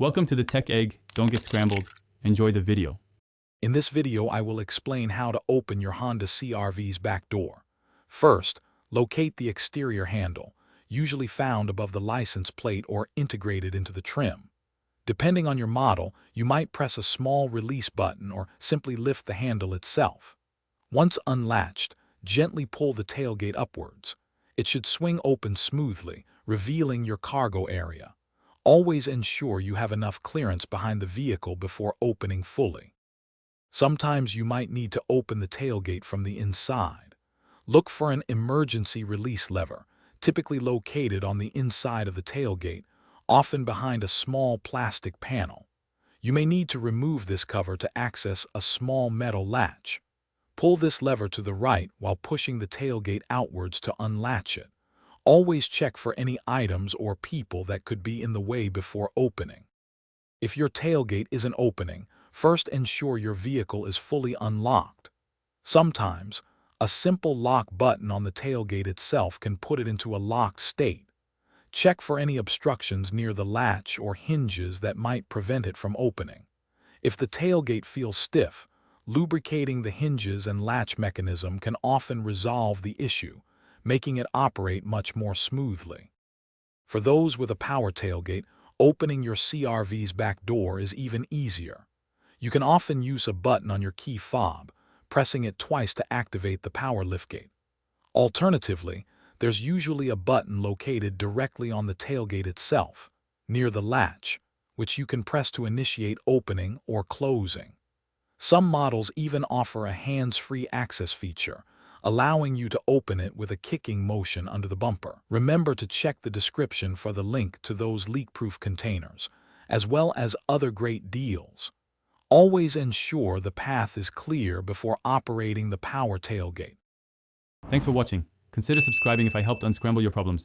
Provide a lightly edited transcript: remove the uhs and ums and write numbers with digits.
Welcome to the Tech Egg. Don't get scrambled. Enjoy the video. In this video, I will explain how to open your Honda CRV's back door. First, locate the exterior handle, usually found above the license plate or integrated into the trim. Depending on your model, you might press a small release button or simply lift the handle itself. Once unlatched, gently pull the tailgate upwards. It should swing open smoothly, revealing your cargo area. Always ensure you have enough clearance behind the vehicle before opening fully. Sometimes you might need to open the tailgate from the inside. Look for an emergency release lever, typically located on the inside of the tailgate, often behind a small plastic panel. You may need to remove this cover to access a small metal latch. Pull this lever to the right while pushing the tailgate outwards to unlatch it. Always check for any items or people that could be in the way before opening. If your tailgate isn't opening, first ensure your vehicle is fully unlocked. Sometimes, a simple lock button on the tailgate itself can put it into a locked state. Check for any obstructions near the latch or hinges that might prevent it from opening. If the tailgate feels stiff, lubricating the hinges and latch mechanism can often resolve the issue, making it operate much more smoothly. For those with a power tailgate, opening your CRV's back door is even easier. You can often use a button on your key fob, pressing it twice to activate the power liftgate. Alternatively, there's usually a button located directly on the tailgate itself, near the latch, which you can press to initiate opening or closing. Some models even offer a hands-free access feature, allowing you to open it with a kicking motion under the bumper. Remember to check the description for the link to those leak-proof containers, as well as other great deals. Always ensure the path is clear before operating the power tailgate. Thanks for watching. Consider subscribing if I helped unscramble your problems.